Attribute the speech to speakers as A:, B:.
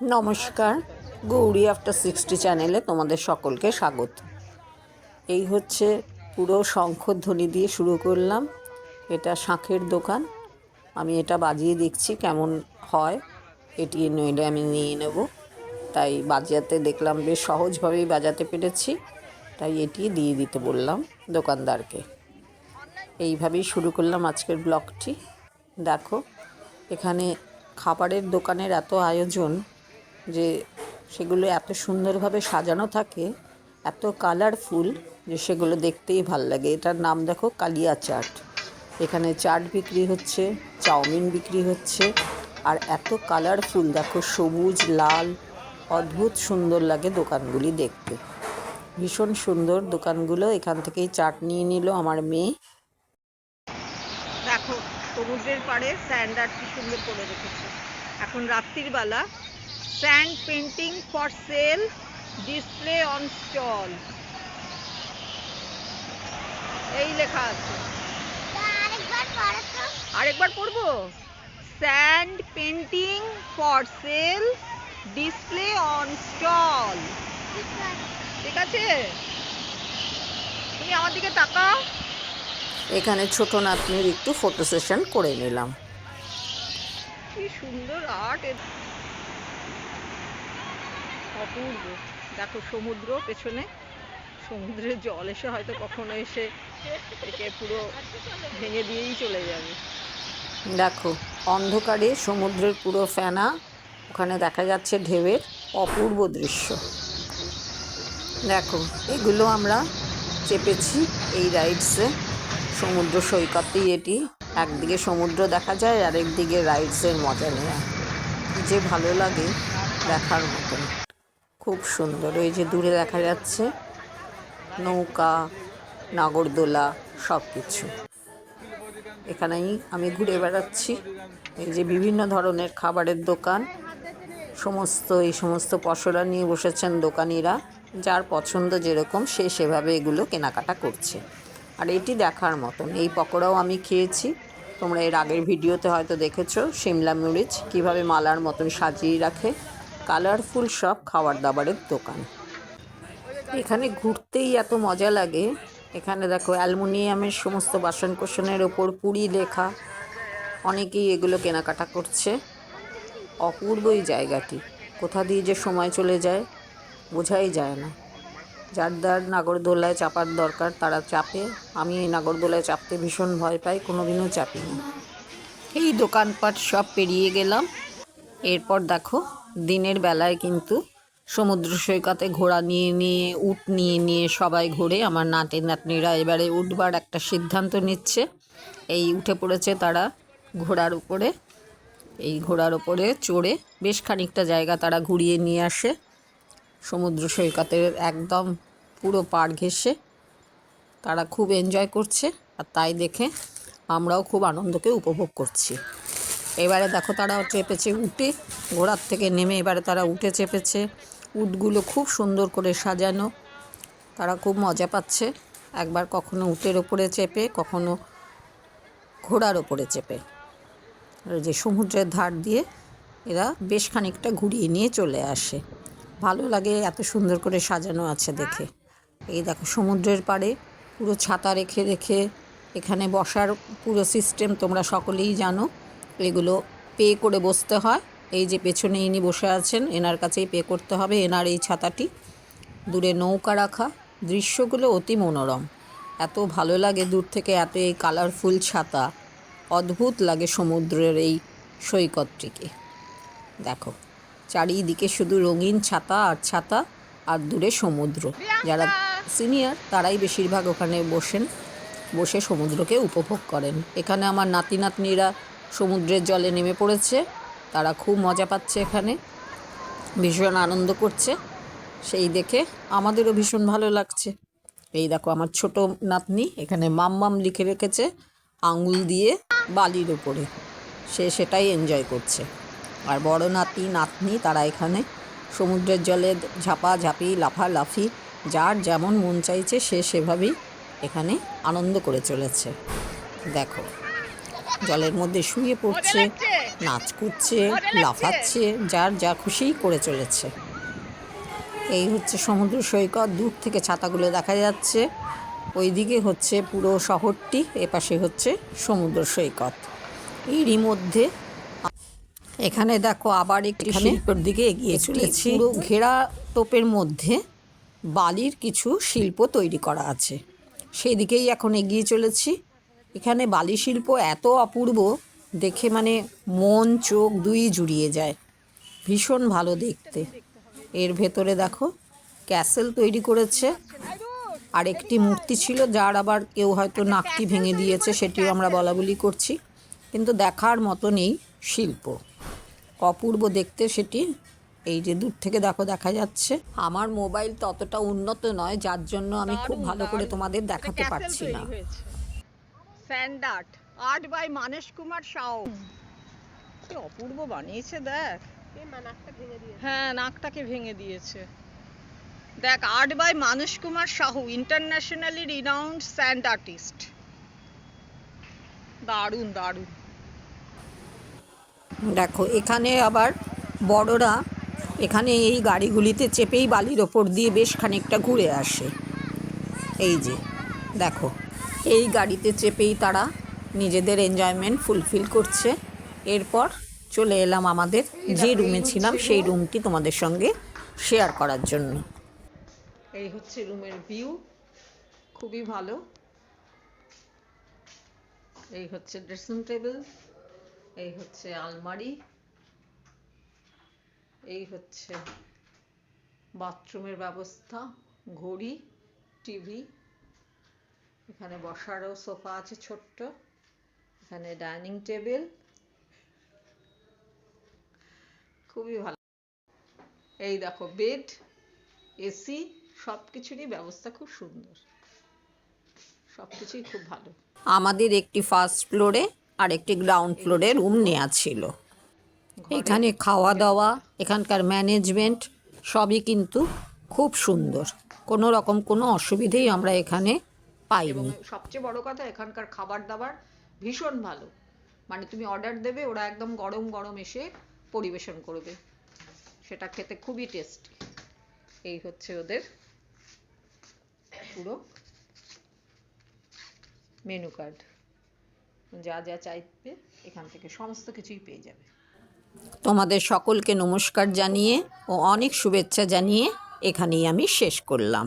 A: নমস্কার, গৌরী আফটার 60 চ্যানেলে তোমাদের সকলকে স্বাগত। এই হচ্ছে পুরো শঙ্খধ্বনি দিয়ে শুরু করলাম। এটা শাঁখের দোকান। আমি এটা বাজিয়ে দেখছি কেমন হয়। এটি নইলে আমি নিয়ে নেব, তাই বাজাতে দেখলাম বেশ সহজভাবেই বাজাতে পেরেছি, তাই এটি দিয়ে দিতে বললাম দোকানদারকে। এইভাবেই শুরু করলাম আজকের ব্লগটি। দেখো, এখানে খাবারের দোকানের এত আয়োজন যে সেগুলো এত সুন্দরভাবে সাজানো থাকে, এত কালারফুল যে সেগুলো দেখতেই ভাল লাগে। এটার নাম দেখো, কালিয়া চাট। এখানে চাট বিক্রি হচ্ছে, চাউমিন বিক্রি হচ্ছে, আর এত কালারফুল দেখো, সবুজ লাল, অদ্ভুত সুন্দর লাগে দোকানগুলি দেখতে। ভীষণ সুন্দর দোকানগুলো। এখান থেকেই চাট নিয়ে নিল আমার মেয়ে। দেখো, সমুদ্রের পাড়ে স্যান্ড আর্ট কি সুন্দর করে রেখেছে। এখন রাত্রির বেলা। Sand painting for sale, display on stall, এই লেখা আছে। আরেকবার পড়বো। Sand painting for sale, display on stall. ঠিক আছে, তুমি আমার দিকে তাকাও। এখানে ছোট নাতনির একটু ফটো সেশন করে নিলাম। কি সুন্দর আর্ট, অপূর্ব। দেখো সমুদ্র পেছনে, সমুদ্রের জল এসে হয়তো কখনো এসে একে পুরো ভেঙে দিয়েই চলে যাবে। দেখো, অন্ধকারে সমুদ্রের পুরো ফেনা, ওখানে দেখা যাচ্ছে ঢেউয়ের অপূর্ব দৃশ্য। দেখো, এগুলো আমরা চেপেছি এই রাইডসে। সমুদ্র সৈকতেই এটি। একদিকে সমুদ্র দেখা যায়, আর একদিকে রাইডসের মজা নেওয়া। যে ভালো লাগে, দেখার মতন, খুব সুন্দর। ওই যে দূরে দেখা যাচ্ছে নৌকা, নাগরদোলা, সব কিছু। এখানেই আমি ঘুরে বেড়াচ্ছি। এই যে বিভিন্ন ধরনের খাবারের দোকান, এই সমস্ত পসরা নিয়ে বসেছেন দোকানিরা। যার পছন্দ যেরকম, সে সেভাবে এগুলো কেনাকাটা করছে। আর এটি দেখার মতন। এই পকোড়াও আমি খেয়েছি, তোমরা এর আগের ভিডিওতে হয়তো দেখেছো। সিমলা মরিচ কীভাবে মালার মতন সাজিয়ে রাখে। কালারফুল সব খাবার দাবারের দোকান। এখানে ঘুরতেই এত মজা লাগে। এখানে দেখো, অ্যালুমিনিয়ামের সমস্ত বাসনকোসনের ওপর পুরী লেখা। অনেকেই এগুলো কেনাকাটা করছে। অপূর্ব এই জায়গাটি। কোথা দিয়ে যে সময় চলে যায় বোঝাই যায় না। যার নাগরদোলায় চাপার দরকার তারা চাপে। আমি এই নাগরদোলায় চাপতে ভীষণ ভয় পাই, কোনোদিনও চাপিনি। এই দোকানপাট সব পেরিয়ে গেলাম। এরপর দেখো, দিনের বেলায় কিন্তু সমুদ্র সৈকতে ঘোড়া নিয়ে নিয়ে, উট নিয়ে নিয়ে সবাই ঘোরে। আমার নাতনিরা এবারে উঠবার একটা সিদ্ধান্ত নিচ্ছে। এই উঠে পড়েছে তারা ঘোড়ার উপরে। এই ঘোড়ার উপরে চড়ে বেশ খানিকটা জায়গা তারা ঘুরিয়ে নিয়ে আসে সমুদ্র সৈকতের একদম পুরো পাড় ঘেঁষে। তারা খুব এনজয় করছে, আর তাই দেখে আমরাও খুব আনন্দকে উপভোগ করছি। এবারে দেখো, তারা চেপেছে উটে। ঘোড়ার থেকে নেমে এবারে তারা উটে চেপেছে। উটগুলো খুব সুন্দর করে সাজানো। তারা খুব মজা পাচ্ছে। একবার কখনো উটের ওপরে চেপে, কখনো ঘোড়ার ওপরে চেপে। যে সমুদ্রের ধার দিয়ে এরা বেশ খানিকটা ঘুরিয়ে নিয়ে চলে আসে। ভালো লাগে, এত সুন্দর করে সাজানো আছে দেখে। এই দেখো, সমুদ্রের পাড়ে পুরো ছাতা রেখে রেখে এখানে বসার পুরো সিস্টেম তোমরা সকলেই জানো। এগুলো পে করে বসতে হয়। এই যে পেছনে ইনি বসে আছেন, এনার কাছেই পে করতে হবে। এনার এই ছাতাটি, দূরে নৌকা রাখা। দৃশ্যগুলো অতি মনোরম। এত ভালো লাগে দূর থেকে, এত এই কালারফুল ছাতা। অদ্ভুত লাগে সমুদ্রের এই সৈকতটিকে। দেখো, চারিদিকে শুধু রঙিন ছাতা আর ছাতা, আর দূরে সমুদ্র। যারা সিনিয়র তারাই বেশিরভাগ ওখানে বসে সমুদ্রকে উপভোগ করেন। এখানে আমার নাতিনাতনিরা সমুদ্রের জলে নেমে পড়েছে। তারা খুব মজা পাচ্ছে, এখানে ভীষণ আনন্দ করছে। সেই দেখে আমাদেরও ভীষণ ভালো লাগছে। এই দেখো, আমার ছোট নাতনি এখানে মাম্মাম লিখে রেখেছে আঙুল দিয়ে বালির ওপরে। সে সেটাই এনজয় করছে। আর বড় নাতনি তারা এখানে সমুদ্রের জলে ঝাপাঝাপি, লাফালাফি, যার যেমন মন চাইছে সে সেভাবেই এখানে আনন্দ করে চলেছে। দেখো, জলের মধ্যে শুয়ে পড়ছে, নাচ করছে, লাফাচ্ছে, যার যা খুশিই করে চলেছে। এই হচ্ছে সমুদ্র সৈকত, দূর থেকে ছাতাগুলো দেখা যাচ্ছে। ওইদিকে হচ্ছে পুরো শহরটি, এপাশে হচ্ছে সমুদ্র সৈকত। এরই মধ্যে এখানে দেখো আবার একটি শিল্পের দিকে এগিয়ে চলেছি। পুরো ঘেরা টোপের মধ্যে বালির কিছু শিল্প তৈরি করা আছে, সেই দিকেই এখন এগিয়ে চলেছি। এখানে বালি শিল্প এত অপূর্ব দেখে, মানে মন চোখ দুই জুড়িয়ে যায়, ভীষণ ভালো দেখতে। এর ভেতরে দেখো ক্যাসেল তৈরি করেছে, আর একটি মূর্তি ছিল যার আবার কেউ হয়তো নাকটি ভেঙে দিয়েছে, সেটিও আমরা বলা বলি করছি, কিন্তু দেখার মতনই শিল্প, অপূর্ব দেখতে সেটি। এই যে দূর থেকে দেখো দেখা যাচ্ছে। আমার মোবাইল ততটা উন্নত নয়, যার জন্য আমি খুব ভালো করে তোমাদের দেখাতে পারছি না।
B: Sand art, art by Manas Kumar Sau. কি অপূর্ব বানিয়েছে দেখ। হ্যাঁ, নাকটাকে ভেঙে দিয়েছে। দেখ, art by Manas Kumar Sahu, internationally renowned sand artist. দারুণ দারুণ।
A: দেখো এখানে আবার বড়রা এখানে এই গাড়িগুলিতে চেপেই বালির ওপর দিয়ে বেশ খানিকটা ঘুরে আসে। এই যে দেখো, এই গাড়িতে চেপেই তারা নিজেদের এনজয়মেন্ট ফুলফিল করছে। এরপর চলে এলাম আমাদের যে রুমে ছিলাম সেই রুমটি তোমাদের সঙ্গে শেয়ার করার জন্য। এই হচ্ছে রুমের ভিউ, খুবই ভালো। এই হচ্ছে ড্রেসিং টেবিল, এই হচ্ছে আলমারি, এই হচ্ছে বাথরুমের ব্যবস্থা, ঘড়ি, টিভি, এখানে বসারও সোফা আছে ছোট্ট, এখানে ডাইনিং টেবিল, খুবই ভালো। এই দেখো বেড, এসি, সব কিছুরই ব্যবস্থা খুব সুন্দর, সব কিছুই খুব ভালো। আমাদের একটি ফার্স্ট ফ্লোরে আর একটি গ্রাউন্ড ফ্লোরে রুম নেওয়া ছিল। এখানে খাওয়া দাওয়া, এখানকার ম্যানেজমেন্ট সবই কিন্তু খুব সুন্দর, কোনো রকম কোনো অসুবিধেই আমরা এখানে পাইনি। সবচেয়ে বড় কথা, এখানকার খাবার দাবার ভীষণ ভালো, মানে তুমি অর্ডার দেবে, ওরা একদম গরম গরম এসে পরিবেশন করবে, সেটা খেতে খুবই টেস্টি। এই হচ্ছে ওদের পুরো মেনু কার্ড, যা যা চাইবে এখান থেকে সমস্ত কিছুই পেয়ে যাবে। তোমাদের সকলকে নমস্কার জানিয়ে ও অনেক শুভেচ্ছা জানিয়ে এখানেই আমি শেষ করলাম।